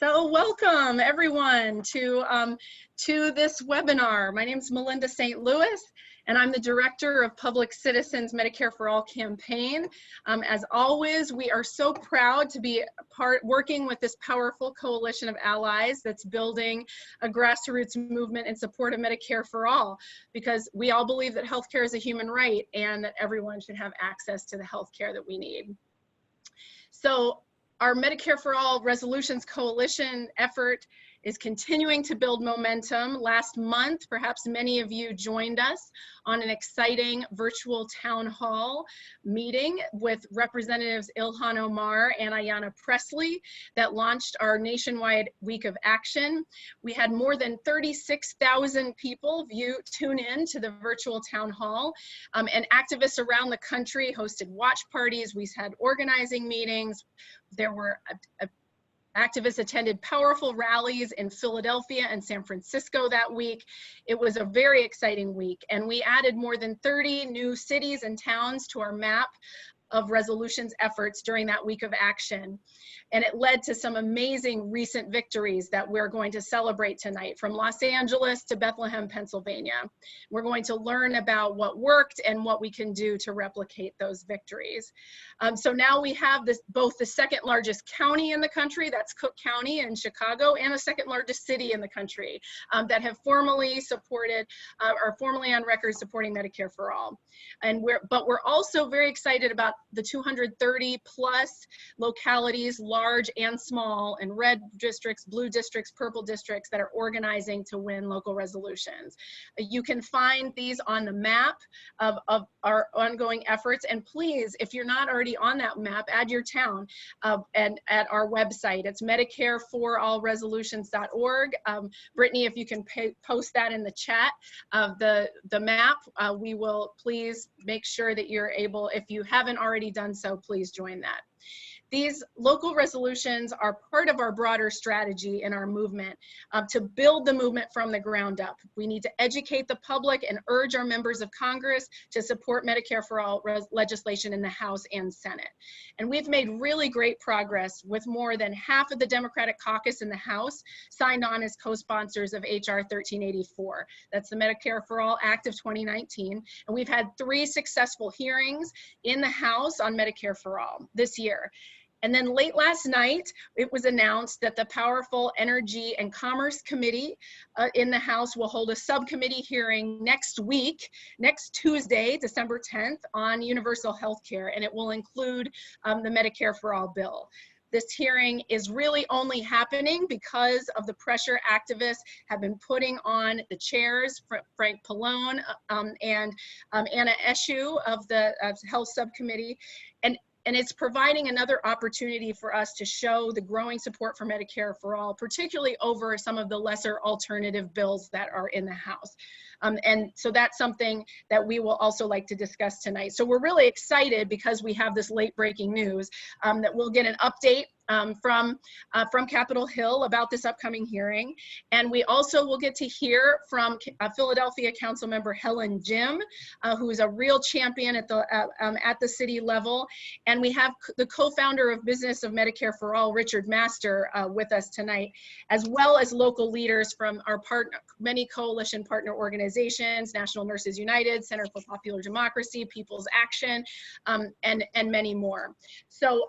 So welcome everyone to this webinar. My name is Melinda St. Louis, and I'm the Director of Public Citizens Medicare for All campaign. As always, we are so proud to be working with this powerful coalition of allies that's building a grassroots movement in support of Medicare for All, because we all believe that healthcare is a human right and that everyone should have access to the healthcare that we need. So our Medicare for All Resolutions Coalition effort is continuing to build momentum. Last month, perhaps many of you joined us on an exciting virtual town hall meeting with Representatives Ilhan Omar and Ayanna Pressley that launched our nationwide week of action. We had more than 36,000 people tune in to the virtual town hall, and activists around the country hosted watch parties. We had organizing meetings. There were activists attended powerful rallies in Philadelphia and San Francisco that week. It was a very exciting week, and we added more than 30 new cities and towns to our map of resolutions efforts during that week of action. And it led to some amazing recent victories that we're going to celebrate tonight, from Los Angeles to Bethlehem, Pennsylvania. We're going to learn about what worked and what we can do to replicate those victories. So now we have both the second largest county in the country, that's Cook County in Chicago, and the second largest city in the country that have formally supported, are formally on record supporting Medicare for All. But we're also very excited about the 230 plus localities, large and small, and red districts, blue districts, purple districts that are organizing to win local resolutions. You can find these on the map of our ongoing efforts. And please, if you're not already on that map, add your town and at our website. It's medicareforallresolutions.org. Brittany, if you can post that in the chat of the map, we will please make sure that you're able, if you haven't already done so, please join that. These local resolutions are part of our broader strategy in our movement to build the movement from the ground up. We need to educate the public and urge our members of Congress to support Medicare for All legislation in the House and Senate. And we've made really great progress with more than half of the Democratic caucus in the House signed on as co-sponsors of HR 1384. That's the Medicare for All Act of 2019. And we've had 3 successful hearings in the House on Medicare for All this year. And then late last night, it was announced that the powerful Energy and Commerce Committee in the House will hold a subcommittee hearing next week, next Tuesday, December 10th, on universal health care, and it will include the Medicare for All bill. This hearing is really only happening because of the pressure activists have been putting on the chairs, Frank Pallone and Anna Eshoo of the Health Subcommittee. And it's providing another opportunity for us to show the growing support for Medicare for All, particularly over some of the lesser alternative bills that are in the House. And so that's something that we will also like to discuss tonight. So we're really excited because we have this late breaking news that we'll get an update from Capitol Hill about this upcoming hearing. And we also will get to hear from Philadelphia Councilmember Helen Gym, who is a real champion at the city level. And we have the co-founder of Business of Medicare for All, Richard Master, with us tonight, as well as local leaders from our many coalition partner organizations, National Nurses United, Center for Popular Democracy, People's Action, and many more. So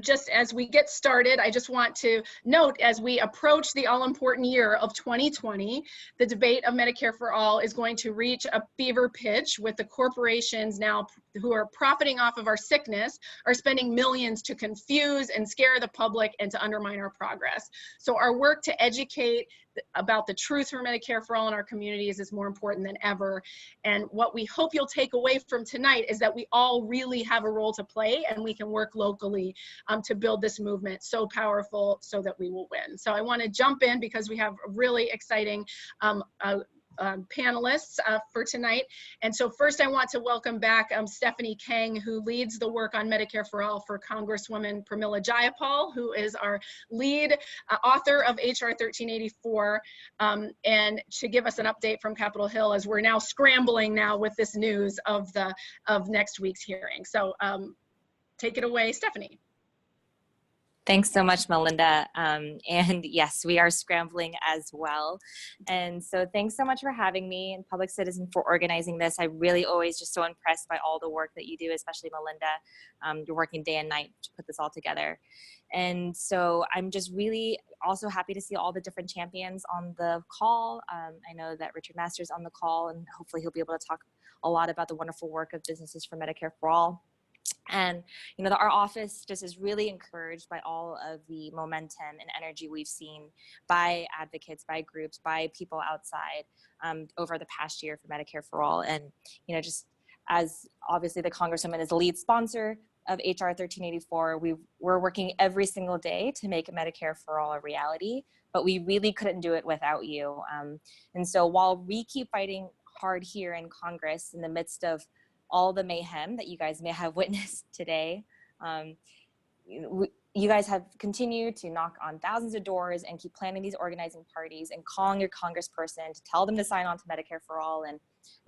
just as we get started, I just want to note, as we approach the all-important year of 2020, the debate of Medicare for All is going to reach a fever pitch, with the corporations now who are profiting off of our sickness are spending millions to confuse and scare the public and to undermine our progress. So our work to educate about the truth for Medicare for All in our communities is more important than ever. And what we hope you'll take away from tonight is that we all really have a role to play, and we can work locally to build this movement so powerful so that we will win. So I want to jump in because we have really exciting panelists for tonight. And so first I want to welcome back Stephanie Kang, who leads the work on Medicare for All for Congresswoman Pramila Jayapal, who is our lead author of HR 1384, and to give us an update from Capitol Hill as we're now scrambling now with this news of next week's hearing. So take it away, Stephanie. Thanks so much, Melinda. And yes, we are scrambling as well. And so thanks so much for having me and Public Citizen for organizing this. I really always just so impressed by all the work that you do, especially Melinda. You're working day and night to put this all together. And so I'm just really also happy to see all the different champions on the call. I know that Richard Masters on the call, and hopefully he'll be able to talk a lot about the wonderful work of Businesses for Medicare for All. And, you know, our office just is really encouraged by all of the momentum and energy we've seen by advocates, by groups, by people outside over the past year for Medicare for All. And, you know, just as obviously the Congresswoman is the lead sponsor of HR 1384, we're working every single day to make Medicare for All a reality, but we really couldn't do it without you. And so while we keep fighting hard here in Congress in the midst of all the mayhem that you guys may have witnessed today, you guys have continued to knock on thousands of doors and keep planning these organizing parties and calling your congressperson to tell them to sign on to Medicare for All, and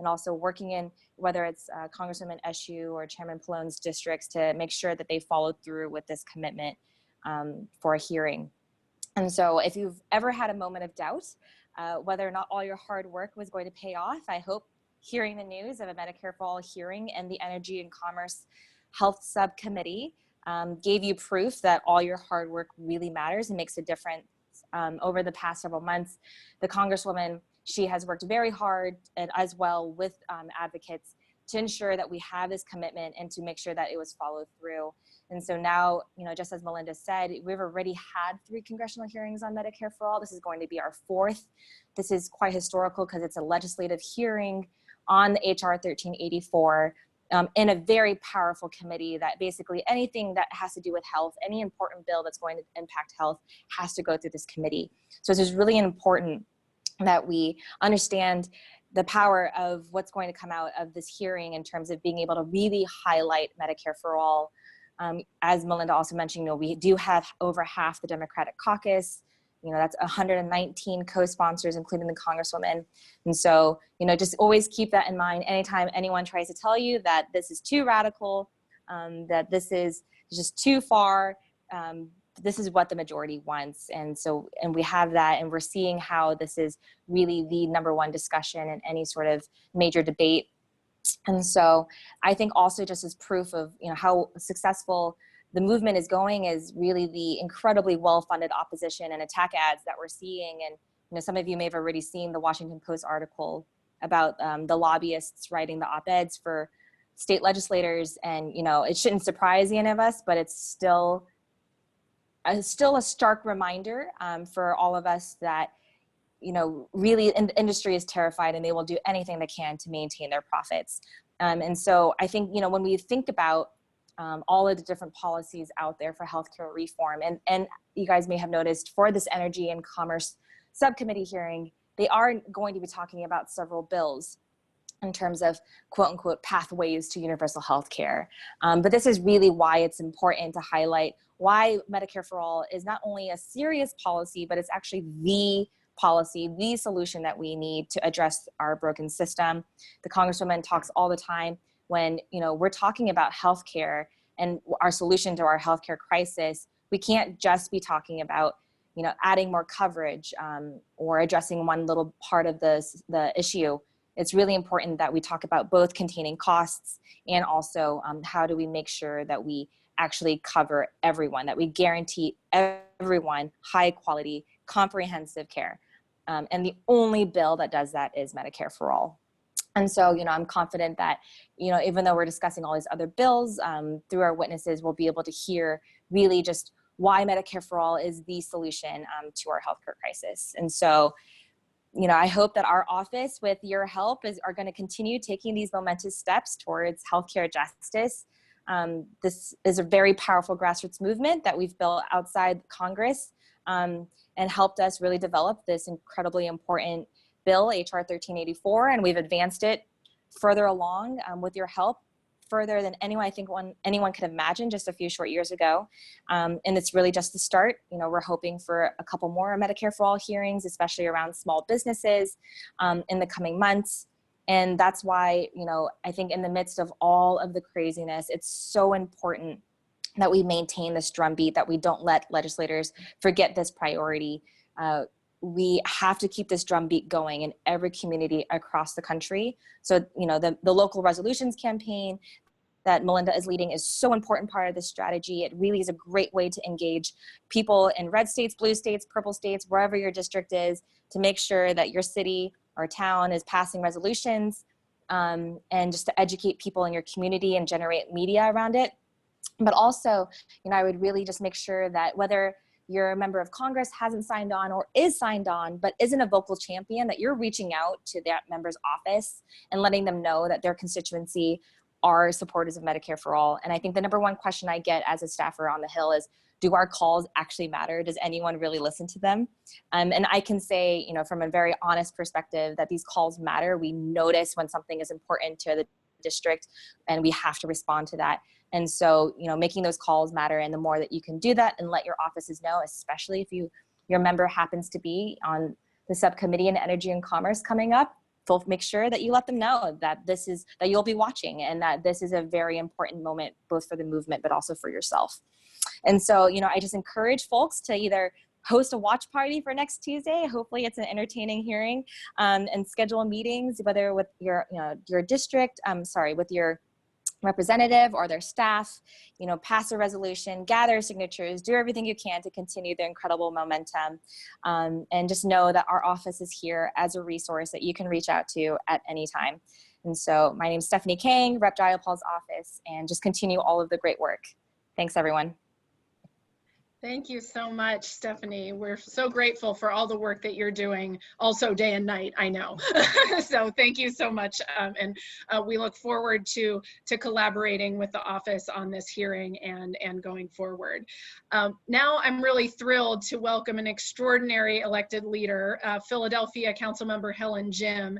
also working in, whether it's Congresswoman Eshoo or Chairman Pallone's districts, to make sure that they followed through with this commitment for a hearing. And so if you've ever had a moment of doubt whether or not all your hard work was going to pay off, I hope hearing the news of a Medicare for All hearing and the Energy and Commerce Health Subcommittee gave you proof that all your hard work really matters and makes a difference. Over the past several months, the Congresswoman, she has worked very hard and as well with advocates to ensure that we have this commitment and to make sure that it was followed through. And so now, you know, just as Melinda said, we've already had 3 congressional hearings on Medicare for All. This is going to be our 4th. This is quite historical because it's a legislative hearing on the HR 1384 in a very powerful committee that basically anything that has to do with health, any important bill that's going to impact health has to go through this committee. So it's just really important that we understand the power of what's going to come out of this hearing in terms of being able to really highlight Medicare for All. As Melinda also mentioned, you know, we do have over half the Democratic caucus. You know, that's 119 co-sponsors, including the Congresswoman. And so, you know, just always keep that in mind anytime anyone tries to tell you that this is too radical, that this is just too far. This is what the majority wants. And so, and we have that, and we're seeing how this is really the #1 discussion in any sort of major debate. And so I think also just as proof of, you know, how successful the movement is going is really the incredibly well-funded opposition and attack ads that we're seeing. And, you know, some of you may have already seen the Washington Post article about the lobbyists writing the op-eds for state legislators. And, you know, it shouldn't surprise any of us, but it's still a stark reminder for all of us that, you know, really the industry is terrified and they will do anything they can to maintain their profits. And so I think, you know, when we think about all of the different policies out there for healthcare reform, and you guys may have noticed for this Energy and Commerce Subcommittee hearing, they are going to be talking about several bills in terms of quote unquote pathways to universal health care. But this is really why it's important to highlight why Medicare for All is not only a serious policy, but it's actually the policy, the solution that we need to address our broken system. The Congresswoman talks all the time when, you know, we're talking about healthcare and our solution to our healthcare crisis. We can't just be talking about, you know, adding more coverage or addressing one little part of the issue. It's really important that we talk about both containing costs and also how do we make sure that we actually cover everyone, that we guarantee everyone high quality, comprehensive care. And the only bill that does that is Medicare for All. And so, you know, I'm confident that, you know, even though we're discussing all these other bills, through our witnesses, we'll be able to hear really just why Medicare for All is the solution to our healthcare crisis. And so, you know, I hope that our office, with your help, are going to continue taking these momentous steps towards healthcare justice. This is a very powerful grassroots movement that we've built outside Congress and helped us really develop this incredibly important bill, HR 1384, and we've advanced it further along with your help, further than anyone could imagine just a few short years ago. And it's really just the start. You know, we're hoping for a couple more Medicare for All hearings, especially around small businesses in the coming months. And that's why, you know, I think in the midst of all of the craziness, it's so important that we maintain this drumbeat, that we don't let legislators forget this priority. We have to keep this drumbeat going in every community across the country. So, you know, the local resolutions campaign that Melinda is leading is so important part of this strategy. It really is a great way to engage people in red states, blue states, purple states, wherever your district is, to make sure that your city or town is passing resolutions, and just to educate people in your community and generate media around it. But also, you know, I would really just make sure that whether your member of Congress hasn't signed on or is signed on, but isn't a vocal champion, that you're reaching out to that member's office and letting them know that their constituency are supporters of Medicare for All. And I think the number one question I get as a staffer on the Hill is, do our calls actually matter? Does anyone really listen to them? And I can say, you know, from a very honest perspective, that these calls matter. We notice when something is important to the district, and we have to respond to that. And so, you know, making those calls matter, and the more that you can do that and let your offices know, especially if your member happens to be on the subcommittee in Energy and Commerce coming up, make sure that you let them know that that you'll be watching, and that this is a very important moment, both for the movement, but also for yourself. And so, you know, I just encourage folks to either host a watch party for next Tuesday. Hopefully it's an entertaining hearing, and schedule meetings, whether with your district, with your representative or their staff, you know, pass a resolution, gather signatures, do everything you can to continue the incredible momentum. And just know that our office is here as a resource that you can reach out to at any time. And so my name is Stephanie Kang, Rep. Jayapal's office, and just continue all of the great work. Thanks, everyone. Thank you so much, Stephanie. We're so grateful for all the work that you're doing, also day and night, I know. So thank you so much. And we look forward to collaborating with the office on this hearing and going forward. Now I'm really thrilled to welcome an extraordinary elected leader, Philadelphia Councilmember Helen Gym.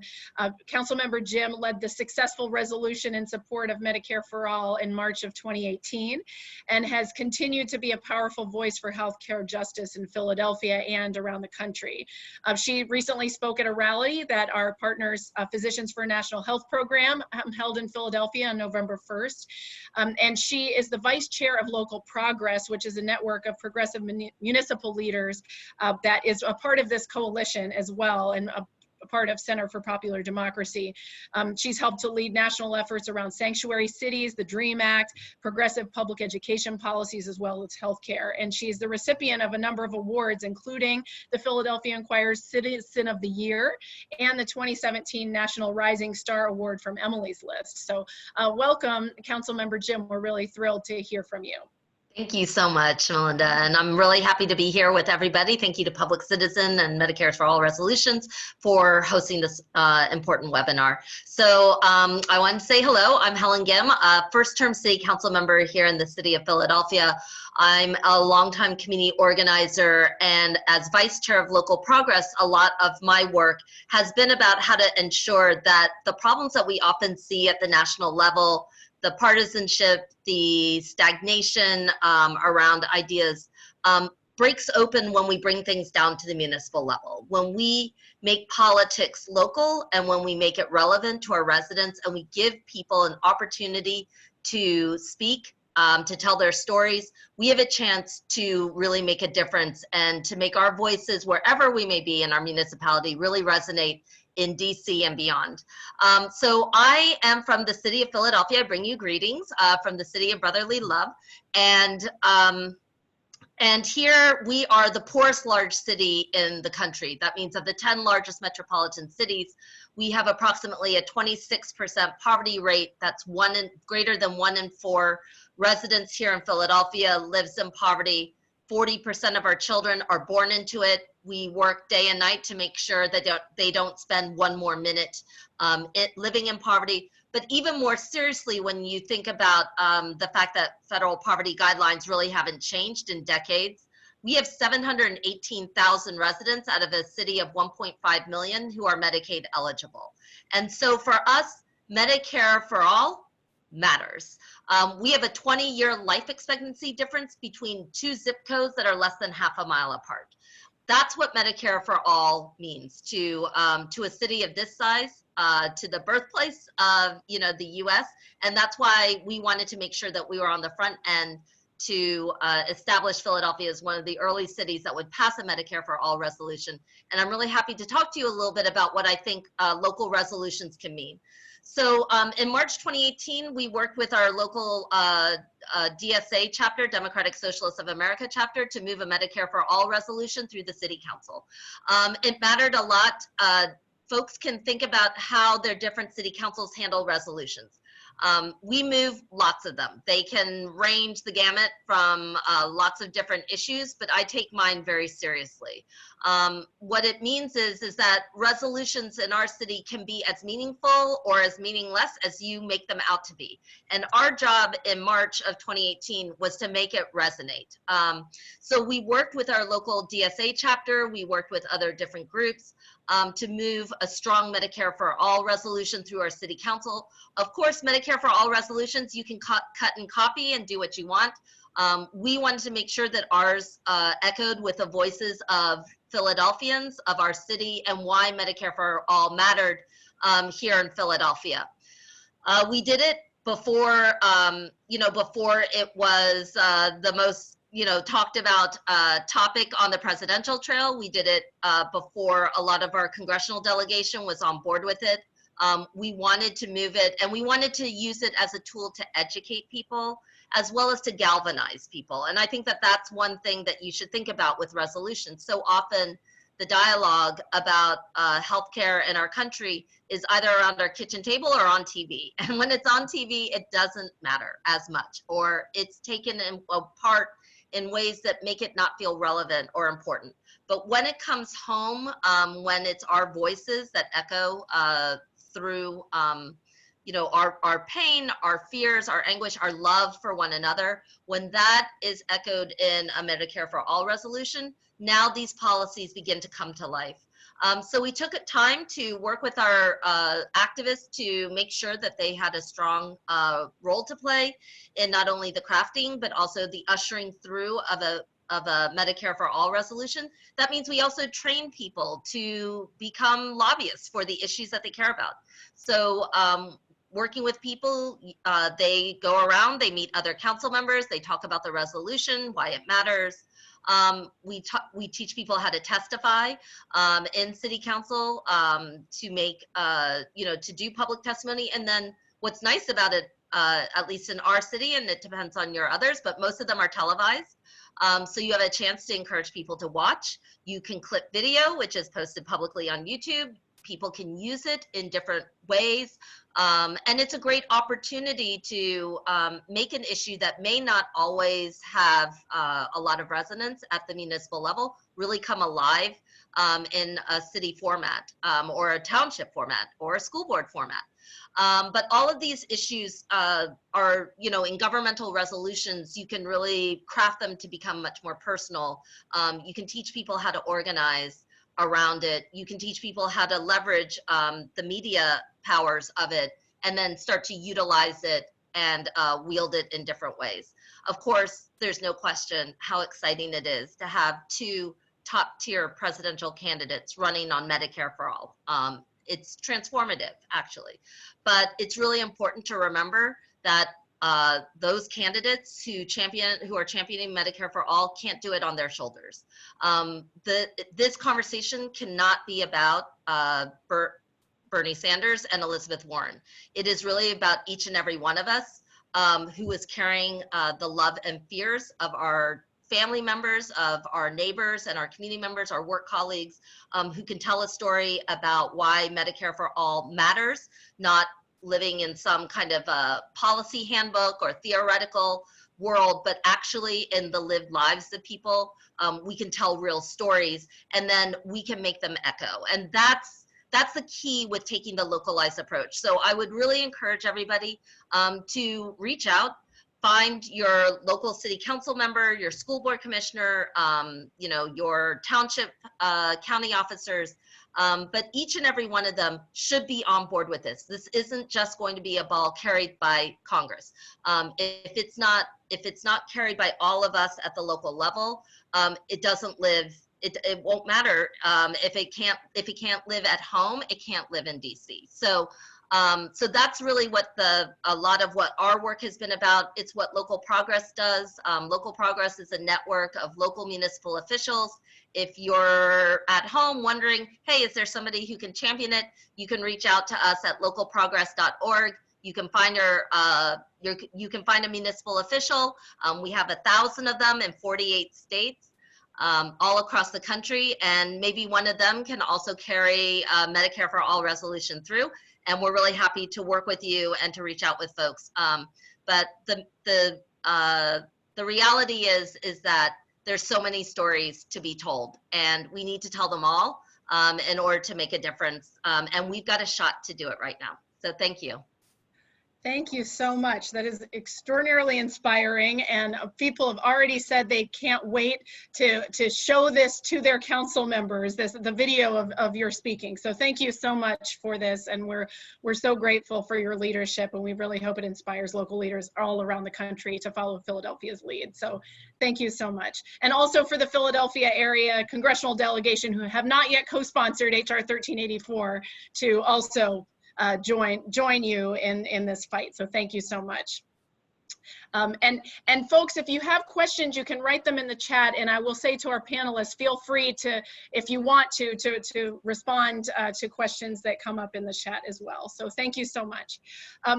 Councilmember Gym led the successful resolution in support of Medicare for All in March of 2018, and has continued to be a powerful voice for healthcare justice in Philadelphia and around the country. She recently spoke at a rally that our partners, Physicians for a National Health Program, held in Philadelphia on November 1st. And she is the vice chair of Local Progress, which is a network of progressive municipal leaders that is a part of this coalition as well, and a part of Center for Popular Democracy. She's helped to lead national efforts around sanctuary cities, the DREAM Act, progressive public education policies, as well as healthcare. And she's the recipient of a number of awards, including the Philadelphia Inquirer's Citizen of the Year and the 2017 National Rising Star Award from Emily's List. So welcome, Councilmember Gym. We're really thrilled to hear from you. Thank you so much, Melinda, and I'm really happy to be here with everybody. Thank you to Public Citizen and Medicare for All Resolutions for hosting this important webinar. So I want to say hello. I'm Helen Gym, a first-term city council member here in the city of Philadelphia. I'm a longtime community organizer, and as vice chair of Local Progress, a lot of my work has been about how to ensure that the problems that we often see at the national level, the partisanship, the stagnation around ideas, breaks open when we bring things down to the municipal level. When we make politics local, and when we make it relevant to our residents, and we give people an opportunity to speak, to tell their stories, we have a chance to really make a difference and to make our voices, wherever we may be in our municipality, really resonate in DC and beyond. So I am from the city of Philadelphia. I bring you greetings from the city of brotherly love. And here we are the poorest large city in the country. That means of the 10 largest metropolitan cities, we have approximately a 26% poverty rate. That's greater than 1 in 4 residents here in Philadelphia lives in poverty. 40% of our children are born into it. We work day and night to make sure that they don't spend one more minute living in poverty. But even more seriously, when you think about the fact that federal poverty guidelines really haven't changed in decades, we have 718,000 residents out of a city of 1.5 million who are Medicaid eligible. And so for us, Medicare for All matters. We have a 20-year life expectancy difference between 2 zip codes that are less than half a mile apart. That's what Medicare for All means to a city of this size, to the birthplace of the U.S. And that's why we wanted to make sure that we were on the front end to establish Philadelphia as one of the early cities that would pass a Medicare for All resolution. And I'm really happy to talk to you a little bit about what I think local resolutions can mean. So in March 2018, we worked with our local DSA chapter, Democratic Socialists of America chapter, to move a Medicare for All resolution through the City Council. It mattered a lot. Folks can think about how their different city councils handle resolutions. We move lots of them. They can range the gamut from lots of different issues, but I take mine very seriously. What it means is that resolutions in our city can be as meaningful or as meaningless as you make them out to be. And our job in March of 2018 was to make it resonate. So we worked with our local DSA chapter, we worked with other different groups to move a strong Medicare for All resolution through our city council. Of course, Medicare for All resolutions, you can cut and copy and do what you want. We wanted to make sure that ours echoed with the voices of Philadelphians, of our city, and why Medicare for All mattered here in Philadelphia. We did it before, before it was the most talked about topic on the presidential trail. We did it before a lot of our congressional delegation was on board with it. We wanted to move it, and we wanted to use it as a tool to educate people as well as to galvanize people. And I think that that's one thing that you should think about with resolutions. So often the dialogue about healthcare in our country is either around our kitchen table or on TV. And when it's on TV, it doesn't matter as much, or it's taken apart in ways that make it not feel relevant or important. But when it comes home, when it's our voices that echo through our pain, our fears, our anguish, our love for one another, when that is echoed in a Medicare for All resolution, now these policies begin to come to life. So we took time to work with our activists to make sure that they had a strong role to play in not only the crafting, but also the ushering through of a Medicare for All resolution. That means we also train people to become lobbyists for the issues that they care about. So working with people, they go around, they meet other council members, they talk about the resolution, why it matters. We teach people how to testify in city council to make, to do public testimony. And then what's nice about it, at least in our city, and it depends on your others, but most of them are televised. So you have a chance to encourage people to watch. You can clip video, which is posted publicly on YouTube. People can use it in different ways. And it's a great opportunity to make an issue that may not always have a lot of resonance at the municipal level really come alive in a city format or a township format or a school board format. But all of these issues are, in governmental resolutions, you can really craft them to become much more personal. You can teach people how to organize around it. You can teach people how to leverage the media powers of it and then start to utilize it and wield it in different ways. Of course, there's no question how exciting it is to have two top-tier presidential candidates running on Medicare for All. It's transformative, actually. But it's really important to remember that those candidates who are championing Medicare for All can't do it on their shoulders. This conversation cannot be about Bernie Sanders and Elizabeth Warren. It is really about each and every one of us who is carrying the love and fears of our family members, of our neighbors and our community members, our work colleagues, who can tell a story about why Medicare for All matters, not living in some kind of a policy handbook or theoretical world, but actually in the lived lives of people. We can tell real stories, and then we can make them echo. And that's the key with taking the localized approach. So I would really encourage everybody to reach out, find your local city council member, your school board commissioner, your township county officers, but each and every one of them should be on board with this. This isn't just going to be a ball carried by Congress. If it's not carried by all of us at the local level, it doesn't live. It won't matter if it can't live at home. It can't live in DC. So So that's really what a lot of what our work has been about. It's what Local Progress does. Local Progress is a network of local municipal officials. If you're at home wondering, hey, is there somebody who can champion it? You can reach out to us at localprogress.org. You can find you can find a municipal official. We have 1,000 of them in 48 states, all across the country, and maybe one of them can also carry Medicare for All resolution through. And we're really happy to work with you and to reach out with folks. But the reality is that there's so many stories to be told, and we need to tell them all in order to make a difference. And we've got a shot to do it right now. So thank you. Thank you so much. That is extraordinarily inspiring, and people have already said they can't wait to show this to their council members, the video of your speaking. So thank you so much for this, and we're so grateful for your leadership, and we really hope it inspires local leaders all around the country to follow Philadelphia's lead. So thank you so much. And also for the Philadelphia area congressional delegation who have not yet co-sponsored HR 1384 to also join you in this fight. So thank you so much. And folks, if you have questions, you can write them in the chat, and I will say to our panelists, feel free to, if you want to respond to questions that come up in the chat as well. So thank you so much.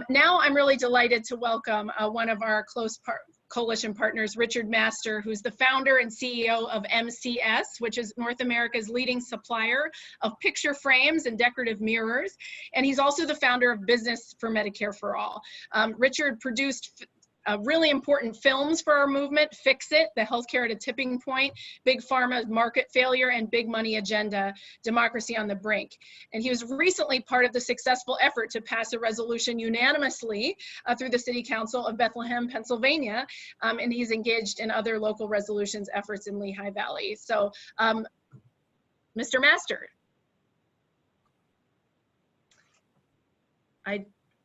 Now I'm really delighted to welcome one of our close coalition partners, Richard Master, who's the founder and CEO of MCS, which is North America's leading supplier of picture frames and decorative mirrors. And he's also the founder of Business for Medicare for All. Richard produced really important films for our movement: Fix It, The Healthcare at a Tipping Point, Big Pharma's Market Failure, and Big Money Agenda, Democracy on the Brink. And he was recently part of the successful effort to pass a resolution unanimously through the City Council of Bethlehem, Pennsylvania, and he's engaged in other local resolutions efforts in Lehigh Valley. So, Mr. Master.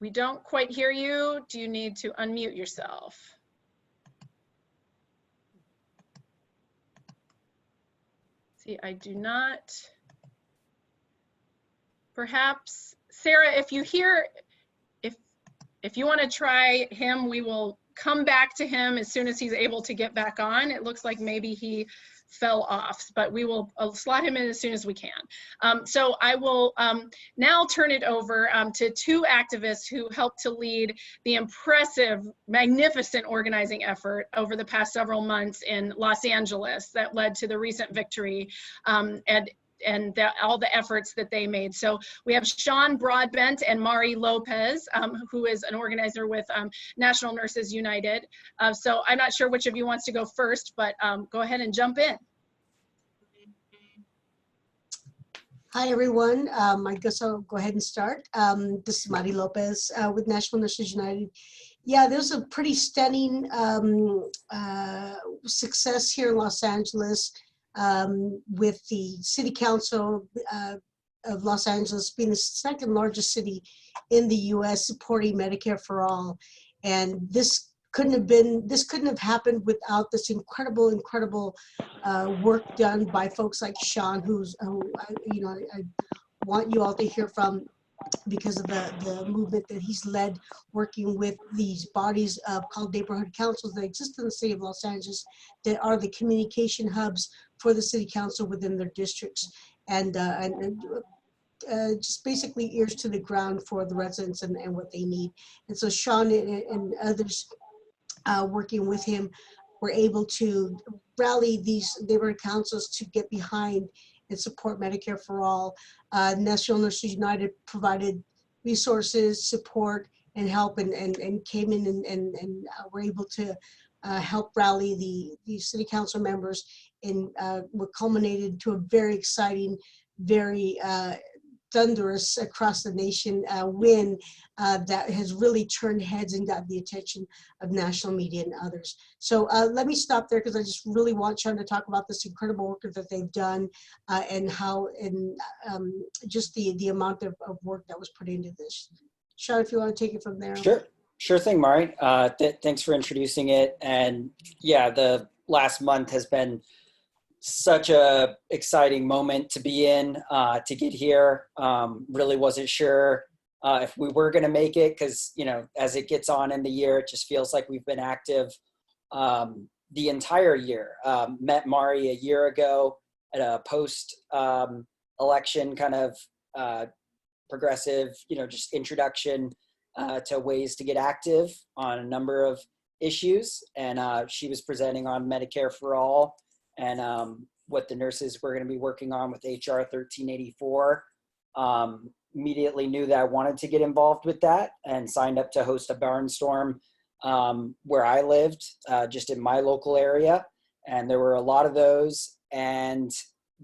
We don't quite hear you. Do you need to unmute yourself? See, I do not. Perhaps, Sarah, if you hear, if you want to try him, we will come back to him as soon as he's able to get back on. It looks like maybe he fell off, but we will slot him in as soon as we can. So I will now turn it over to two activists who helped to lead the impressive, magnificent organizing effort over the past several months in Los Angeles that led to the recent victory and all the efforts that they made. So we have Sean Broadbent and Mari Lopez, who is an organizer with National Nurses United. So I'm not sure which of you wants to go first, but go ahead and jump in. Hi, everyone. I guess I'll go ahead and start. This is Mari Lopez with National Nurses United. Yeah, there's a pretty stunning success here in Los Angeles with the City Council of Los Angeles being the second largest city in the US supporting Medicare for All. And this couldn't have happened without this incredible work done by folks like Sean, who I want you all to hear from, because of the movement that he's led, working with these bodies called neighborhood councils that exist in the city of Los Angeles, that are the communication hubs for the city council within their districts, and just basically ears to the ground for the residents and what they need. And so Sean and others working with him were able to rally these neighborhood councils to get behind and support Medicare for All. National Nurses United provided resources, support, and help, and came in and were able to help rally the city council members, and what culminated to a very exciting, very thunderous across the nation win that has really turned heads and got the attention of national media and others. So let me stop there, because I just really want Sean to talk about this incredible work that they've done and how, and just the amount of work that was put into this. Sean, if you want to take it from there. Sure thing, Mari. Thanks for introducing it. And yeah, the last month has been such a exciting moment to be in, to get here. Really wasn't sure if we were going to make it, because, you know, as it gets on in the year, it just feels like we've been active the entire year. Met Mari a year ago at a post-election kind of progressive, you know, just introduction to ways to get active on a number of issues. And she was presenting on Medicare for All and what the nurses were going to be working on with HR 1384. Immediately knew that I wanted to get involved with that and signed up to host a barnstorm where I lived, just in my local area. And there were a lot of those. And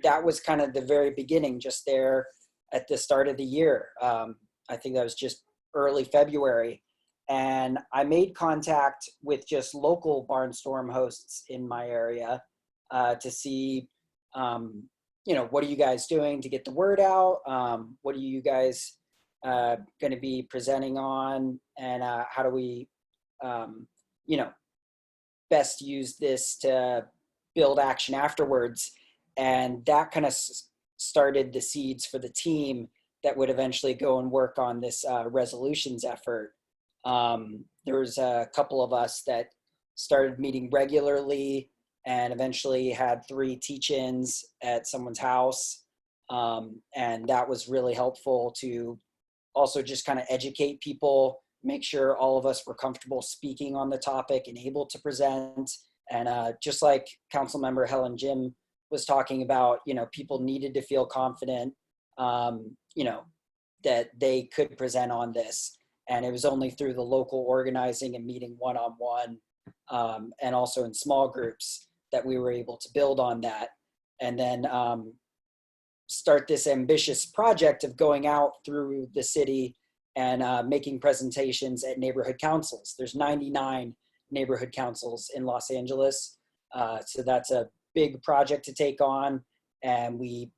that was kind of the very beginning, just there at the start of the year. I think that was just early February. And I made contact with just local barnstorm hosts in my area to see, you know, what are you guys doing to get the word out? What are you guys going to be presenting on? And how do we, you know, best use this to build action afterwards? And that kind of started the seeds for the team that would eventually go and work on this resolutions effort. There was a couple of us that started meeting regularly and eventually had 3 teach-ins at someone's house. And that was really helpful to also just kind of educate people, make sure all of us were comfortable speaking on the topic and able to present. And just like Councilmember Helen Gym was talking about, you know, people needed to feel confident, you know, that they could present on this. And it was only through the local organizing and meeting one-on-one and also in small groups that we were able to build on that. And then start this ambitious project of going out through the city and making presentations at neighborhood councils. There's 99 neighborhood councils in Los Angeles. So that's a big project to take on. And we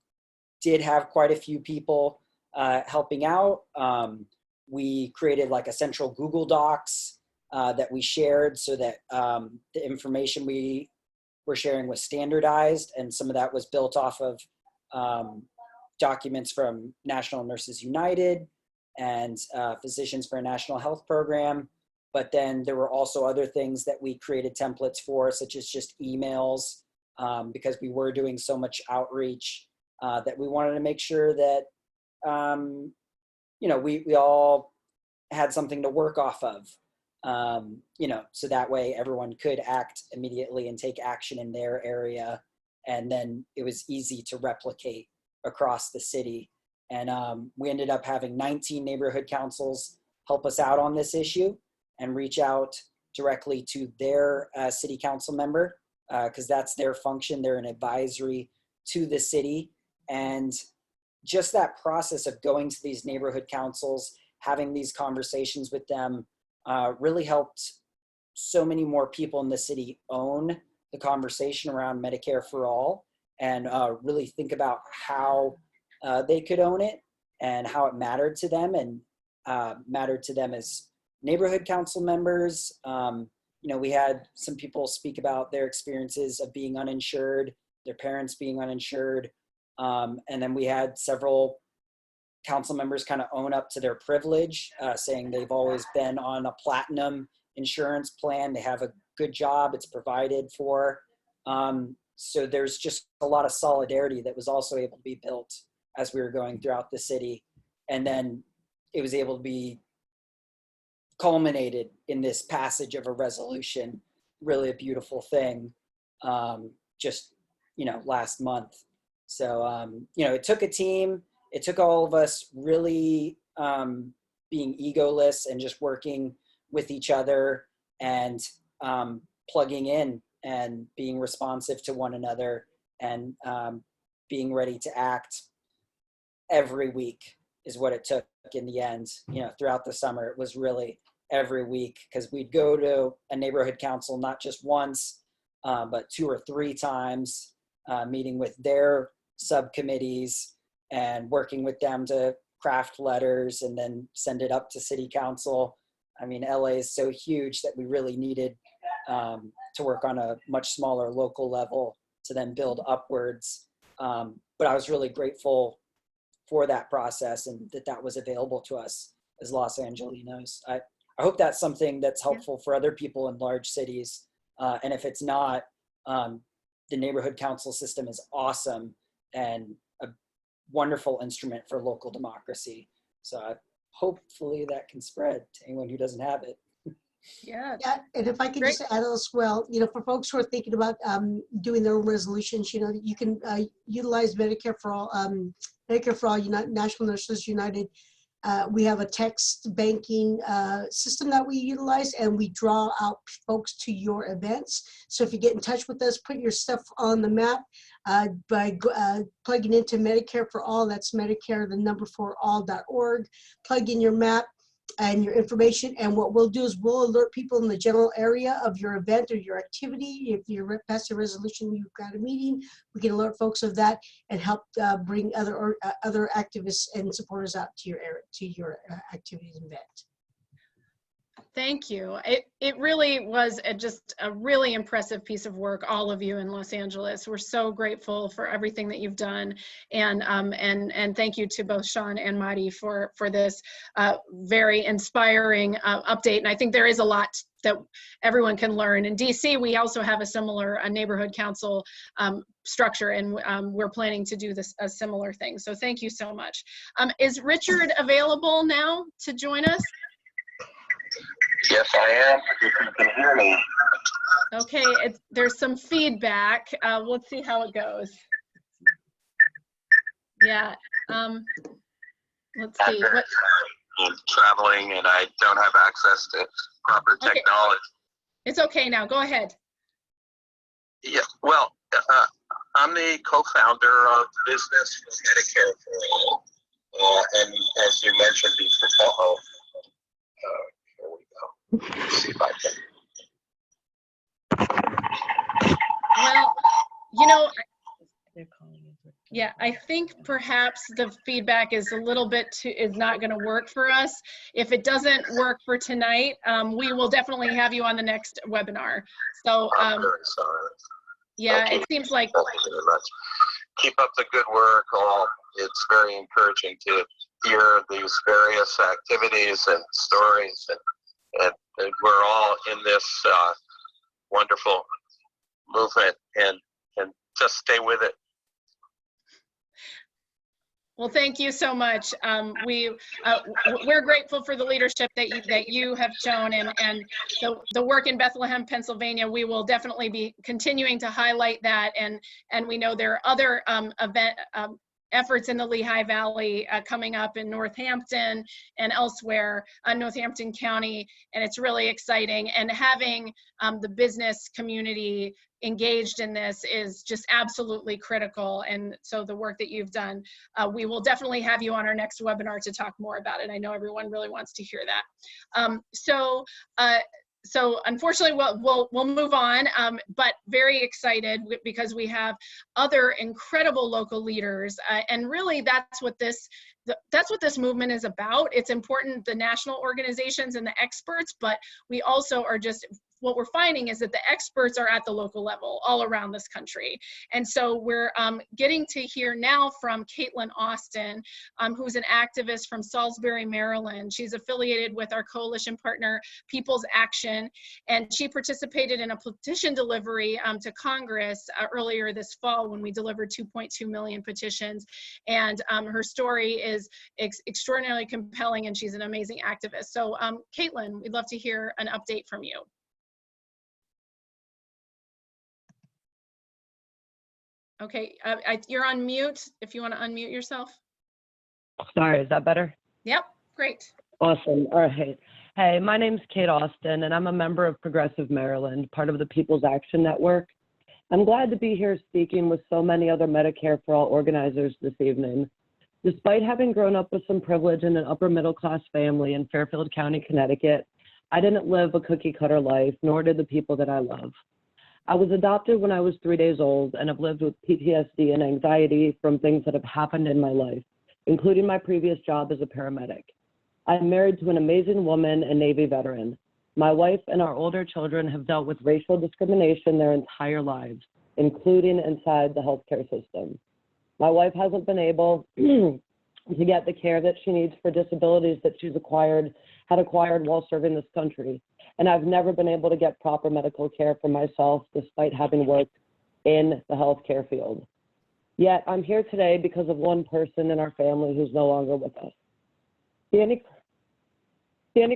did have quite a few people helping out. We created like a central Google Docs that we shared so that the information we were sharing was standardized. And some of that was built off of documents from National Nurses United and Physicians for a National Health Program. But then there were also other things that we created templates for, such as just emails, because we were doing so much outreach that we wanted to make sure that, you know, we all had something to work off of, you know, so that way everyone could act immediately and take action in their area. And then it was easy to replicate across the city. And we ended up having 19 neighborhood councils help us out on this issue and reach out directly to their city council member, because that's their function. They're an advisory to the city. And just that process of going to these neighborhood councils, having these conversations with them, really helped so many more people in the city own the conversation around Medicare for All and really think about how they could own it and how it mattered to them and mattered to them as neighborhood council members. You know, we had some people speak about their experiences of being uninsured, their parents being uninsured. And then we had several council members kind of own up to their privilege, saying they've always been on a platinum insurance plan. They have a good job, it's provided for. So there's just a lot of solidarity that was also able to be built as we were going throughout the city. And then it was able to be culminated in this passage of a resolution, really a beautiful thing, just, you know, last month. So, you know, it took a team. It took all of us really being egoless and just working with each other and plugging in and being responsive to one another and being ready to act every week is what it took in the end. You know, throughout the summer, it was really every week, because we'd go to a neighborhood council not just once, but 2 or 3 times, meeting with their subcommittees and working with them to craft letters and then send it up to city council. I mean, LA is so huge that we really needed to work on a much smaller local level to then build upwards. But I was really grateful for that process and that was available to us. as Los Angelinos. I hope that's something that's helpful for other people in large cities. And if it's not, the neighborhood council system is awesome and a wonderful instrument for local democracy. So hopefully that can spread to anyone who doesn't have it. Yeah. Yeah, and if I could just add as well, for folks who are thinking about doing their own resolutions, you can utilize Medicare for All, National Nurses United. We have a text banking system that we utilize, and we draw out folks to your events. So if you get in touch with us, put your stuff on the map by plugging into Medicare for All. That's Medicare, the number for all.org. Plug in your map and your information, and what we'll do is we'll alert people in the general area of your event or your activity. If you're past your resolution, you've got a meeting, we can alert folks of that and help bring other activists and supporters out to your area, to your activities and event. Thank you. It really was just a really impressive piece of work, all of you in Los Angeles. We're so grateful for everything that you've done, and thank you to both Sean and Madi for this very inspiring update. And I think there is a lot that everyone can learn. In DC, we also have a similar neighborhood council structure, and we're planning to do a similar thing. So thank you so much. Is Richard available now to join us? Yes, I am, if you can hear me. Okay, there's some feedback. Let's see how it goes. Yeah, let's see. I'm traveling and I don't have access to proper technology. It's okay now, go ahead. Yeah, well, I'm the co-founder of Business Medicare for All. And as you mentioned before, here we go. Let's see if I can. Well, yeah, I think perhaps the feedback is a little bit is not going to work for us. If it doesn't work for tonight, we will definitely have you on the next webinar. So, I'm very sorry. Yeah, Okay. It seems like. Thank you very much. Keep up the good work, all. It's very encouraging to hear these various activities and stories, and we're all in this wonderful movement, and just stay with it. Well, thank you so much. We're grateful for the leadership that you have shown, and the work in Bethlehem, Pennsylvania. We will definitely be continuing to highlight that, and we know there are other efforts in the Lehigh Valley coming up in Northampton and elsewhere, Northampton County, and it's really exciting. And having the business community engaged in this is just absolutely critical. And so the work that you've done, we will definitely have you on our next webinar to talk more about it. I know everyone really wants to hear that. So unfortunately, we'll move on, but very excited because we have other incredible local leaders, and really that's what this movement is about. It's important, the national organizations and the experts, but we also are just, what we're finding is that the experts are at the local level all around this country. And so we're getting to hear now from Caitlin Austin, who's an activist from Salisbury, Maryland. She's affiliated with our coalition partner, People's Action, and she participated in a petition delivery to Congress earlier this fall when we delivered 2.2 million petitions. And her story is extraordinarily compelling, and she's an amazing activist. So Caitlin, we'd love to hear an update from you. Okay, you're on mute if you want to unmute yourself. Sorry, is that better? Yep, great. Awesome. All right. Hey, my name's Kate Austin, and I'm a member of Progressive Maryland, part of the People's Action Network. I'm glad to be here speaking with so many other Medicare for All organizers this evening. Despite having grown up with some privilege in an upper middle class family in Fairfield County, Connecticut, I didn't live a cookie cutter life, nor did the people that I love. I was adopted when I was 3 days old and have lived with PTSD and anxiety from things that have happened in my life, including my previous job as a paramedic. I'm married to an amazing woman and Navy veteran. My wife and our older children have dealt with racial discrimination their entire lives, including inside the healthcare system. My wife hasn't been able to get the care that she needs for disabilities that she's had acquired while serving this country. And I've never been able to get proper medical care for myself despite having worked in the healthcare field. Yet I'm here today because of one person in our family who's no longer with us. Danny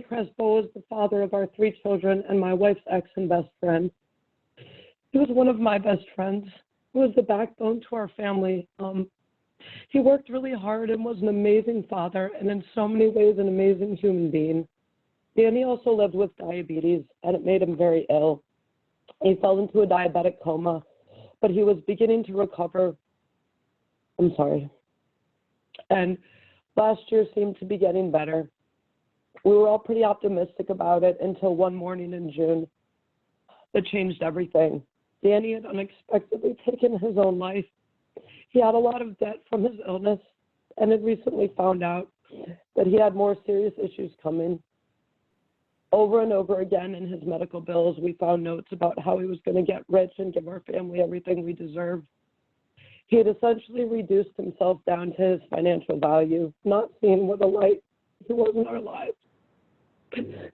Crespo is the father of our 3 children and my wife's ex and best friend. He was one of my best friends. He was the backbone to our family. He worked really hard and was an amazing father and in so many ways an amazing human being. Danny also lived with diabetes and it made him very ill. He fell into a diabetic coma, but he was beginning to recover. And last year seemed to be getting better. We were all pretty optimistic about it until one morning in June that changed everything. Danny had unexpectedly taken his own life. He had a lot of debt from his illness and had recently found out that he had more serious issues coming. Over and over again in his medical bills, we found notes about how he was going to get rich and give our family everything we deserved. He had essentially reduced himself down to his financial value, not seeing what a light he was in our lives.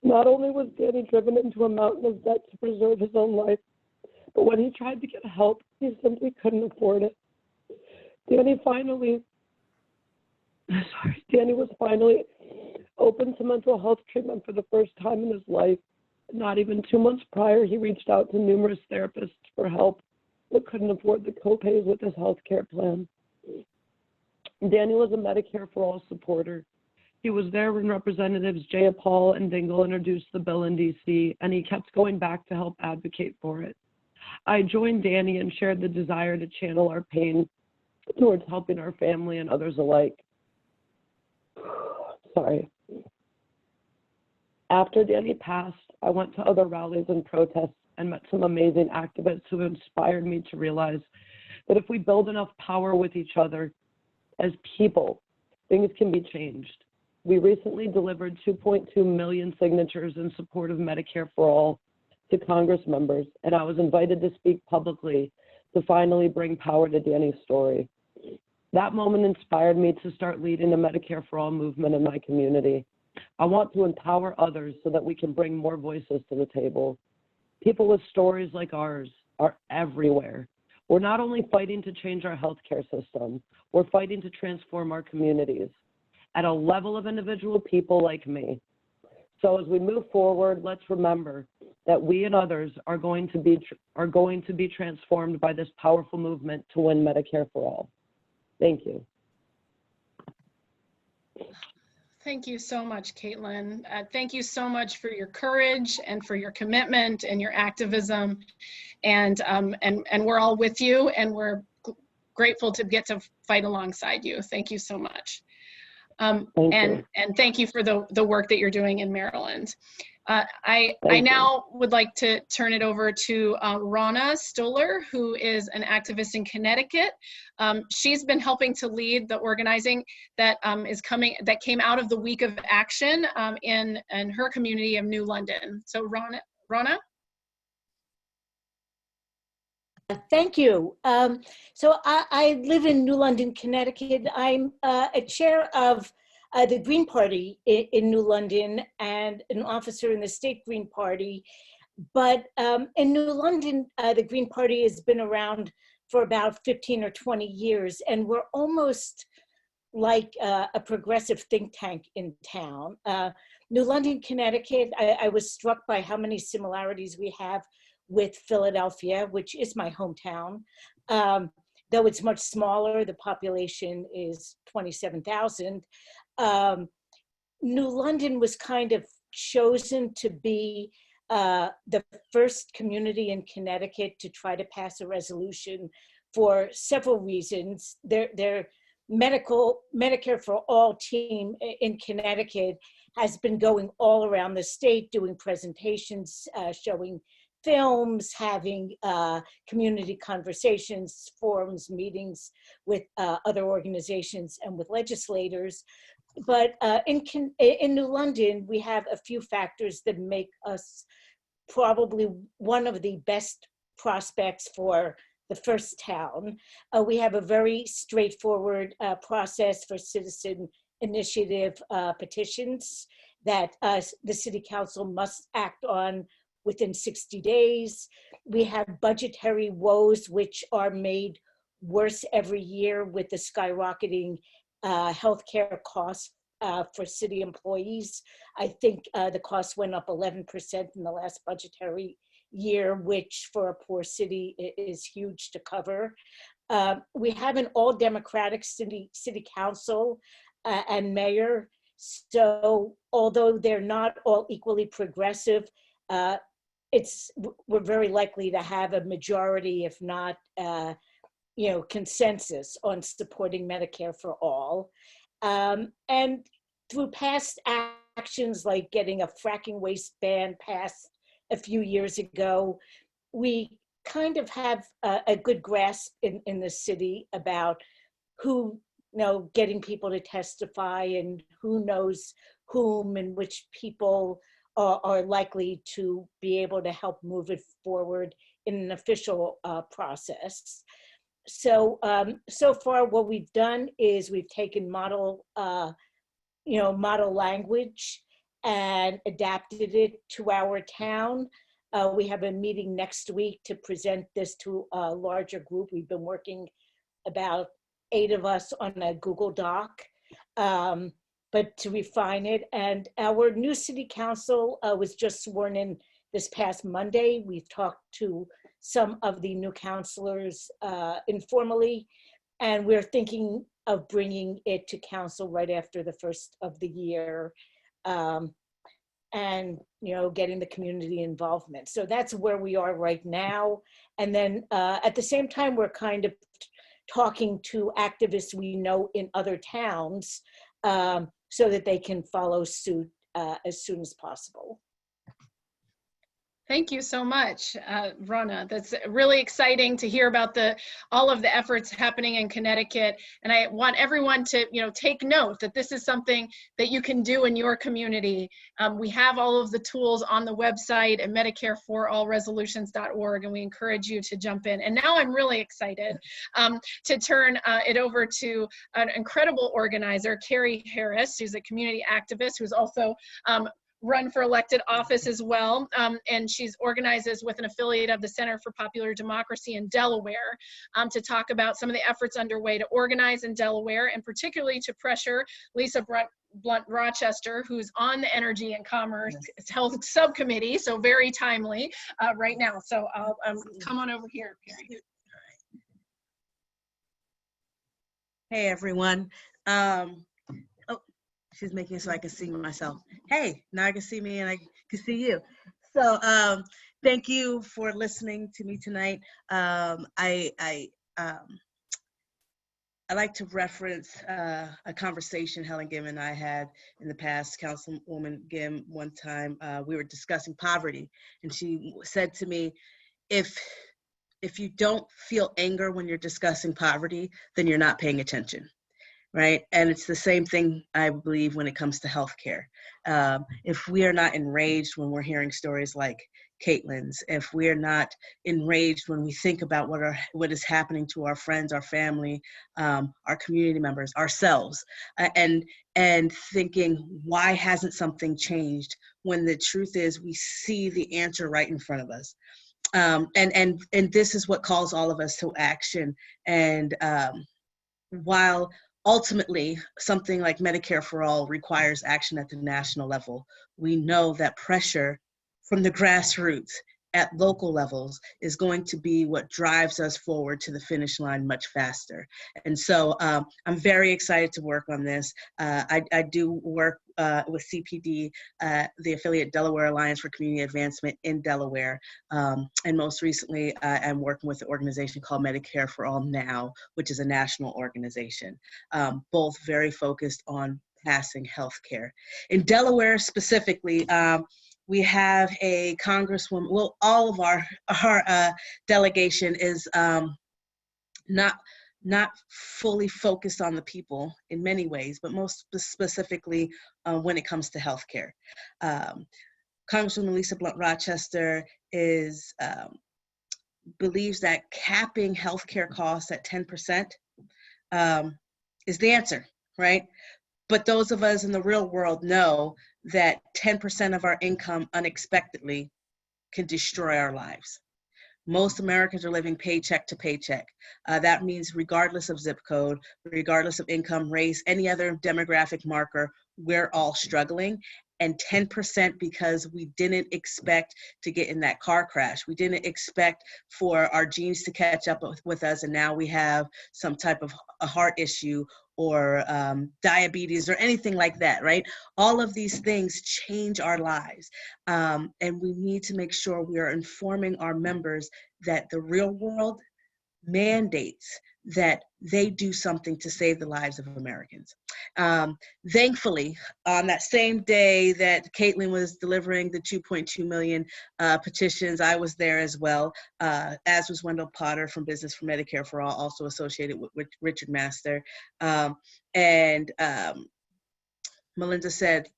Not only was Danny driven into a mountain of debt to preserve his own life, but when he tried to get help, he simply couldn't afford it. Danny was finally open to mental health treatment for the first time in his life. Not even 2 months prior, he reached out to numerous therapists for help, but couldn't afford the copays with his health care plan. Danny was a Medicare for All supporter. He was there when Representatives Jayapal and Dingell introduced the bill in DC, and he kept going back to help advocate for it. I joined Danny and shared the desire to channel our pain towards helping our family and others alike. After Danny passed, I went to other rallies and protests and met some amazing activists who inspired me to realize that if we build enough power with each other as people, things can be changed. We recently delivered 2.2 million signatures in support of Medicare for All to Congress members, and I was invited to speak publicly to finally bring power to Danny's story. That moment inspired me to start leading the Medicare for All movement in my community. I want to empower others so that we can bring more voices to the table. People with stories like ours are everywhere. We're not only fighting to change our healthcare system, we're fighting to transform our communities at a level of individual people like me. So as we move forward, let's remember that we and others are going to be transformed by this powerful movement to win Medicare for All. Thank you. Thank you so much, Caitlin. Thank you so much for your courage and for your commitment and your activism. And we're all with you, and we're grateful to get to fight alongside you. Thank you so much. And thank you for the work that you're doing in Maryland. I now would like to turn it over to Rana Stoller, who is an activist in Connecticut. She's been helping to lead the organizing that came out of the Week of Action in her community of New London. So Rana? Thank you. So I live in New London, Connecticut. I'm a chair of the Green Party in New London and an officer in the state Green Party. But in New London, the Green Party has been around for about 15 or 20 years, and we're almost like a progressive think tank in town. New London, Connecticut, I was struck by how many similarities we have with Philadelphia, which is my hometown. Though it's much smaller, the population is 27,000. New London was kind of chosen to be the first community in Connecticut to try to pass a resolution for several reasons. Their Medicare for All team in Connecticut has been going all around the state, doing presentations, showing films, having community conversations, forums, meetings with other organizations and with legislators. But in New London, we have a few factors that make us probably one of the best prospects for the first town. We have a very straightforward process for citizen initiative petitions that the city council must act on within 60 days. We have budgetary woes which are made worse every year with the skyrocketing healthcare costs for city employees. I think the cost went up 11% in the last budgetary year, which for a poor city is huge to cover. We have an all Democratic city council and mayor. So although they're not all equally progressive, we're very likely to have a majority, if not consensus on supporting Medicare for all. And through past actions like getting a fracking waste ban passed a few years ago, we kind of have a good grasp in the city about who, getting people to testify and who knows whom and which people are likely to be able to help move it forward in an official process. So, so far what we've done is we've taken model language and adapted it to our town. We have a meeting next week to present this to a larger group. We've been working about 8 of us on a Google Doc, but to refine it. And our new city council was just sworn in this past Monday. We've talked to some of the new councilors informally, and we're thinking of bringing it to council right after the first of the year, and getting the community involvement. So that's where we are right now. And then at the same time, we're kind of talking to activists we know in other towns so that they can follow suit as soon as possible. Thank you so much, Rana. That's really exciting to hear about all of the efforts happening in Connecticut. And I want everyone to, take note that this is something that you can do in your community. We have all of the tools on the website at MedicareForAllResolutions.org, and we encourage you to jump in. And now I'm really excited to turn it over to an incredible organizer, Carrie Harris, who's a community activist who's also run for elected office as well, and she's organizes with an affiliate of the Center for Popular Democracy in Delaware to talk about some of the efforts underway to organize in Delaware, and particularly to pressure Lisa Blunt Rochester, who's on the Energy and Commerce Health Subcommittee, so very timely right now. So I'll come on over here, Carrie. Hey everyone. She's making it so I can see myself. Hey, now I can see me and I can see you. So thank you for listening to me tonight. I like to reference a conversation Helen Gym and I had in the past. Councilwoman Gym, one time we were discussing poverty, and she said to me, if you don't feel anger when you're discussing poverty, then you're not paying attention. Right? And it's the same thing, I believe, when it comes to healthcare. If we are not enraged when we're hearing stories like Caitlin's, if we are not enraged when we think about what is happening to our friends, our family, our community members, ourselves, and thinking, why hasn't something changed, when the truth is we see the answer right in front of us. And this is what calls all of us to action. And while ultimately, something like Medicare for All requires action at the national level, we know that pressure from the grassroots at local levels is going to be what drives us forward to the finish line much faster. And so I'm very excited to work on this. I do work with CPD, the affiliate Delaware Alliance for Community Advancement in Delaware. And most recently, I'm working with an organization called Medicare for All Now, which is a national organization, both very focused on passing healthcare. In Delaware specifically, we have a congresswoman, well, all of our delegation is not fully focused on the people in many ways, but most specifically when it comes to healthcare. Congresswoman Lisa Blunt Rochester is believes that capping healthcare costs at 10% is the answer, right? But those of us in the real world know that 10% of our income unexpectedly can destroy our lives. Most Americans are living paycheck to paycheck. That means regardless of zip code, regardless of income, race, any other demographic marker, we're all struggling. And 10% because we didn't expect to get in that car crash. We didn't expect for our genes to catch up with us, and now we have some type of a heart issue or diabetes or anything like that, right? All of these things change our lives. And we need to make sure we are informing our members that the real world mandates that they do something to save the lives of Americans. Thankfully, on that same day that Caitlin was delivering the 2.2 million petitions, I was there as well, as was Wendell Potter from Business for Medicare for All, also associated with Richard Master. And Melinda said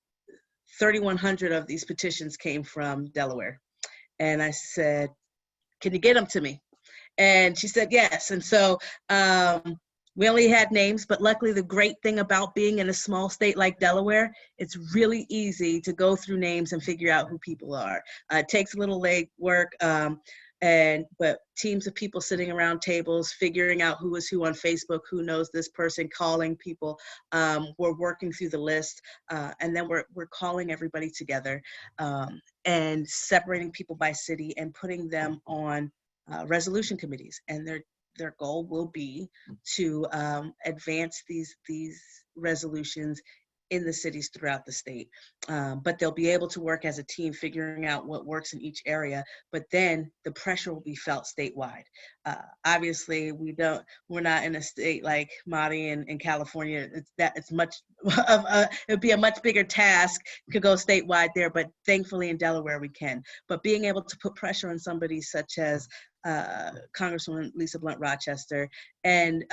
3,100 of these petitions came from Delaware. And I said, can you get them to me? And she said yes. And so we only had names, but luckily the great thing about being in a small state like Delaware, it's really easy to go through names and figure out who people are. It takes a little leg work, but teams of people sitting around tables, figuring out who is who on Facebook, who knows this person, calling people. We're working through the list, and then we're calling everybody together and separating people by city and putting them on resolution committees, and their goal will be to advance these resolutions in the cities throughout the state. But they'll be able to work as a team figuring out what works in each area, but then the pressure will be felt statewide. Obviously, we're not in a state like Madi in California. It'd be a much bigger task to go statewide there, but thankfully in Delaware we can. But being able to put pressure on somebody such as Congresswoman Lisa Blunt Rochester, and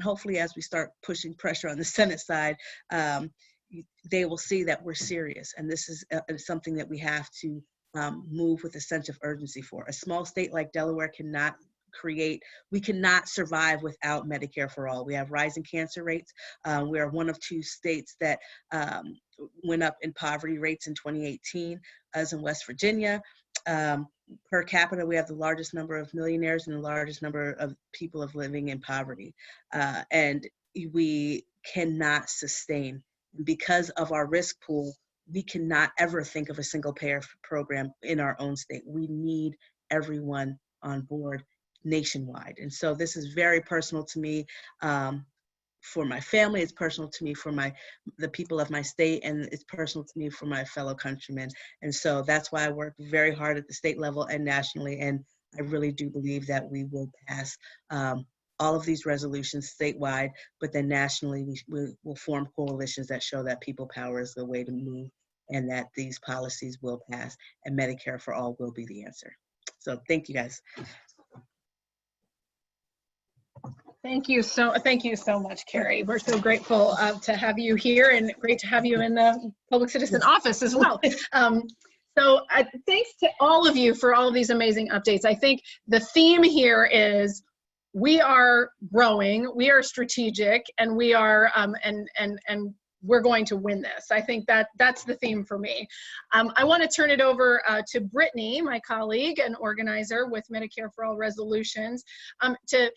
hopefully as we start pushing pressure on the Senate side, they will see that we're serious. And this is something that we have to move with a sense of urgency for. A small state like Delaware we cannot survive without Medicare for all. We have rising cancer rates. We are one of 2 states that went up in poverty rates in 2018, as in West Virginia. Per capita, we have the largest number of millionaires and the largest number of people living in poverty. And we cannot sustain. Because of our risk pool, we cannot ever think of a single payer program in our own state. We need everyone on board nationwide. And so this is very personal to me. For my family, it's personal to me for the people of my state, and it's personal to me for my fellow countrymen. And so that's why I work very hard at the state level and nationally, and I really do believe that we will pass all of these resolutions statewide, but then nationally we will form coalitions that show that people power is the way to move, and that these policies will pass, and Medicare for all will be the answer. So thank you, guys. Thank you so much, Carrie. We're so grateful to have you here, and great to have you in the public citizen office as well. So thanks to all of you for all of these amazing updates. I think the theme here is we are growing, we are strategic, and we are and we're going to win this. I think that's the theme for me. I want to turn it over to Brittany, my colleague and organizer with Medicare for All Resolutions, to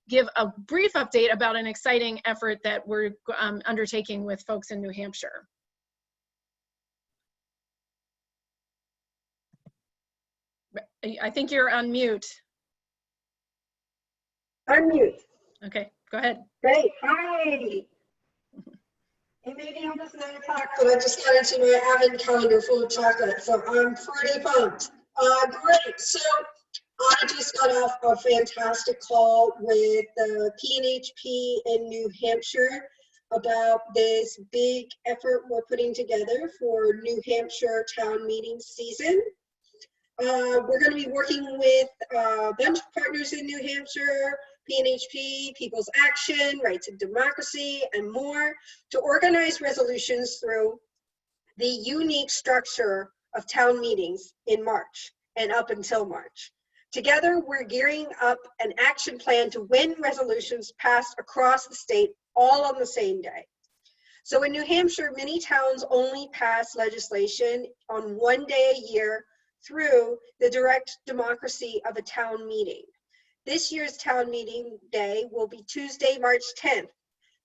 give a brief update about an exciting effort that we're undertaking with folks in New Hampshire. I think you're on mute. Unmute. Okay, go ahead. Great, hi. Hey, maybe I'm just 9 o'clock, but I just got into my advent calendar full of chocolate, so I'm pretty pumped. Great, so I just got off a fantastic call with the PNHP in New Hampshire about this big effort we're putting together for New Hampshire town meeting season. We're going to be working with a bunch of partners in New Hampshire, PNHP, People's Action, Rights and Democracy, and more, to organize resolutions through the unique structure of town meetings in March and up until March. Together, we're gearing up an action plan to win resolutions passed across the state all on the same day. So in New Hampshire, many towns only pass legislation on one day a year through the direct democracy of a town meeting. This year's town meeting day will be Tuesday, March 10th.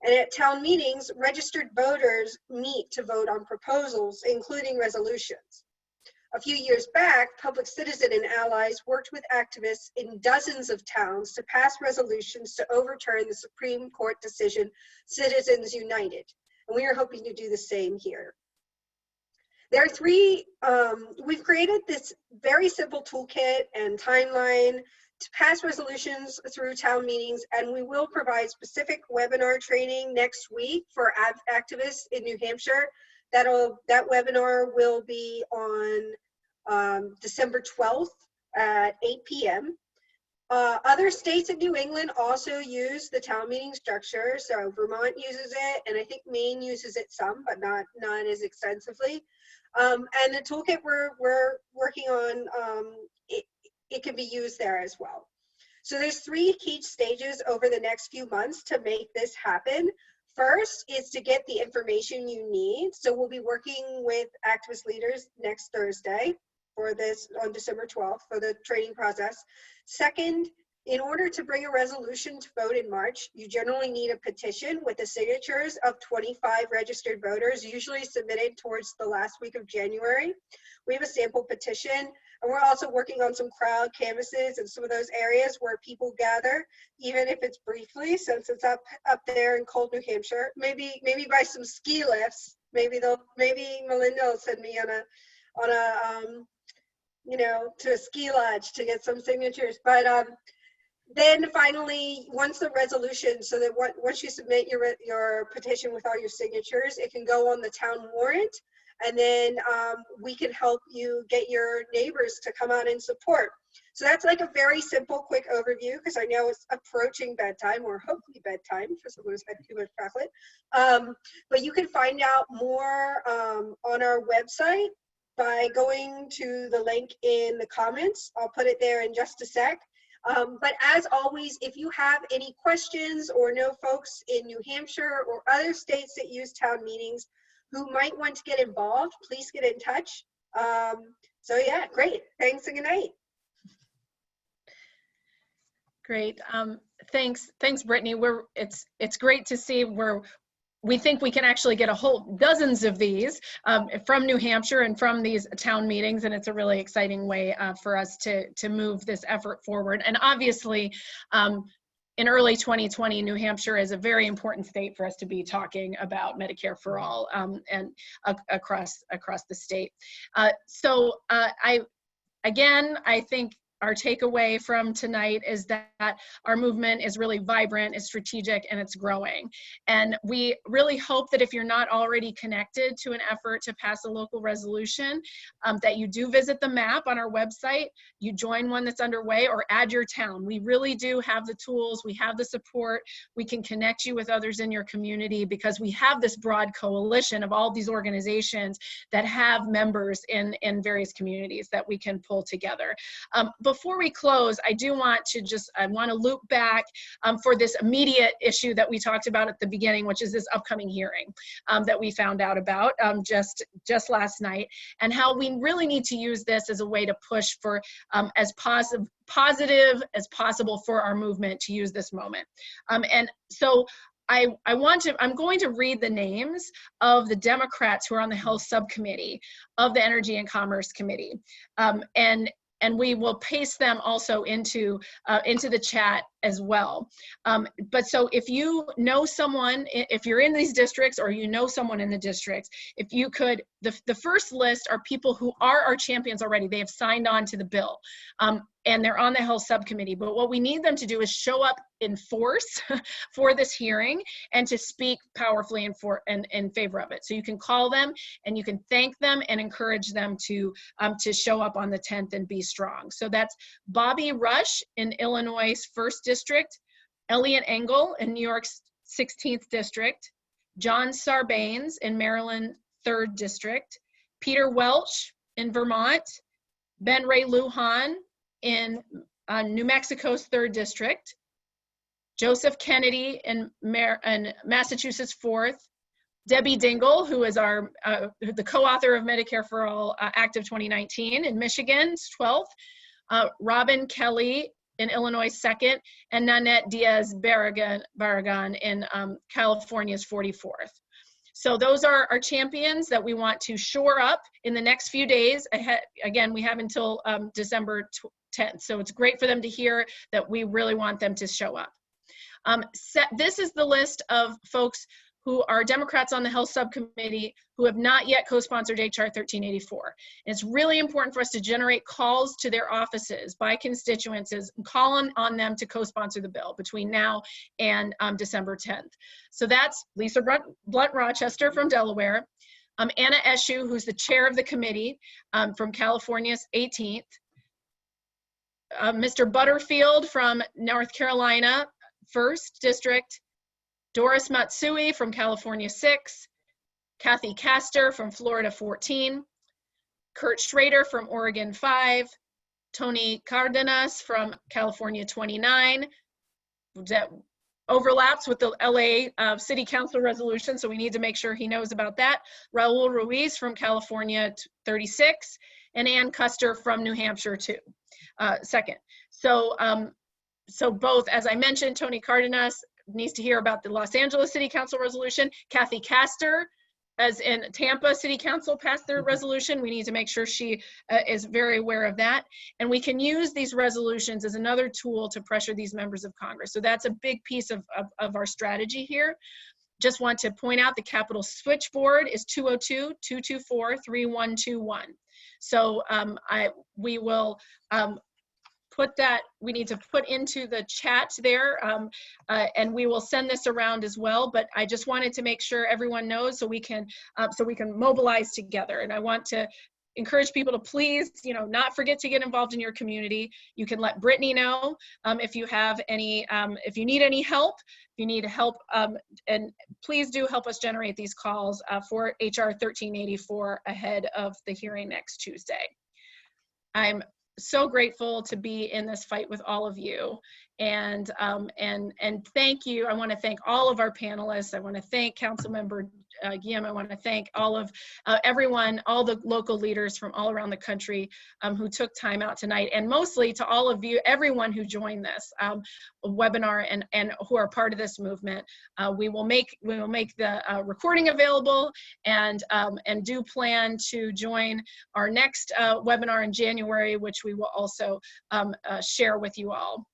And at town meetings, registered voters meet to vote on proposals, including resolutions. A few years back, Public Citizen and allies worked with activists in dozens of towns to pass resolutions to overturn the Supreme Court decision, Citizens United. And we are hoping to do the same here. There are three, we've created this very simple toolkit and timeline to pass resolutions through town meetings, and we will provide specific webinar training next week for activists in New Hampshire. That webinar will be on December 12th at 8 p.m. Other states in New England also use the town meeting structure. So Vermont uses it, and I think Maine uses it some, but not as extensively. And the toolkit we're working on, it can be used there as well. So there's 3 key stages over the next few months to make this happen. First is to get the information you need. So we'll be working with activist leaders next Thursday for this on December 12th for the training process. Second, in order to bring a resolution to vote in March, you generally need a petition with the signatures of 25 registered voters, usually submitted towards the last week of January. We have a sample petition, and we're also working on some crowd canvases in some of those areas where people gather, even if it's briefly, since it's up there in cold New Hampshire. Maybe by some ski lifts. Maybe Melinda will send me on a to a ski lodge to get some signatures. But then finally, once the resolution, so that once you submit your petition with all your signatures, it can go on the town warrant, and then we can help you get your neighbors to come out and support. So that's like a very simple, quick overview, because I know it's approaching bedtime, or hopefully bedtime for someone who's had too much chocolate. But you can find out more on our website by going to the link in the comments. I'll put it there in just a sec. But as always, if you have any questions or know folks in New Hampshire or other states that use town meetings who might want to get involved, please get in touch. So yeah, great. Thanks and good night. Great. Thanks, Brittany. It's great to see we think we can actually get dozens of these from New Hampshire and from these town meetings, and it's a really exciting way for us to move this effort forward. And obviously, in early 2020, New Hampshire is a very important state for us to be talking about Medicare for all and across the state. So I think our takeaway from tonight is that our movement is really vibrant, it's strategic, and it's growing. And we really hope that if you're not already connected to an effort to pass a local resolution, that you do visit the map on our website, you join one that's underway, or add your town. We really do have the tools, we have the support, we can connect you with others in your community, because we have this broad coalition of all these organizations that have members in various communities that we can pull together. Before we close, I want to loop back for this immediate issue that we talked about at the beginning, which is this upcoming hearing that we found out about just last night, and how we really need to use this as a way to push for as positive as possible for our movement to use this moment. And so I'm going to read the names of the Democrats who are on the Health Subcommittee of the Energy and Commerce Committee. And we will paste them also into the chat as well. But so if you know someone, if you're in these districts or you know someone in the districts, if you could, the first list are people who are our champions already. They have signed on to the bill. And they're on the Health Subcommittee. But what we need them to do is show up in force for this hearing and to speak powerfully in favor of it. So you can call them and you can thank them and encourage them to show up on the 10th and be strong. So that's Bobby Rush in Illinois' 1st District, Elliot Engel in New York's 16th District, John Sarbanes in Maryland 3rd District, Peter Welch in Vermont, Ben Ray Lujan in New Mexico's 3rd District, Joseph Kennedy in Massachusetts 4th, Debbie Dingell, who is the co-author of Medicare for All Act of 2019 in Michigan's 12th, Robin Kelly in Illinois 2nd, and Nanette Diaz-Barragan in California's 44th. So those are our champions that we want to shore up in the next few days. Again, we have until December 10th. So it's great for them to hear that we really want them to show up. This is the list of folks who are Democrats on the Health Subcommittee who have not yet co-sponsored HR 1384. And it's really important for us to generate calls to their offices by constituents and call on them to co-sponsor the bill between now and December 10th. So that's Lisa Blunt-Rochester from Delaware, Anna Eshoo, who's the chair of the committee from California's 18th, Mr. Butterfield from North Carolina, 1st District, Doris Matsui from California 6, Kathy Castor from Florida 14, Kurt Schrader from Oregon 5, Tony Cardenas from California 29, that overlaps with the LA City Council resolution, so we need to make sure he knows about that, Raul Ruiz from California 36, and Ann Custer from New Hampshire 2nd. So both, as I mentioned, Tony Cardenas needs to hear about the Los Angeles City Council resolution. Kathy Castor, as in Tampa City Council, passed their resolution. We need to make sure she is very aware of that. And we can use these resolutions as another tool to pressure these members of Congress. So that's a big piece of our strategy here. Just want to point out the Capitol switchboard is 202-224-3121. So we will we need to put into the chat there, and we will send this around as well, but I just wanted to make sure everyone knows so we can mobilize together. And I want to encourage people to please, not forget to get involved in your community. You can let Brittany know if you have any, if you need any help, and please do help us generate these calls for HR 1384 ahead of the hearing next Tuesday. I'm so grateful to be in this fight with all of you, and thank you. I want to thank all of our panelists. I want to thank Councilmember Gym. I want to thank all of everyone, all the local leaders from all around the country who took time out tonight, and mostly to all of you, everyone who joined this webinar and who are part of this movement. We will make the recording available, and do plan to join our next webinar in January, which we will also share with you all.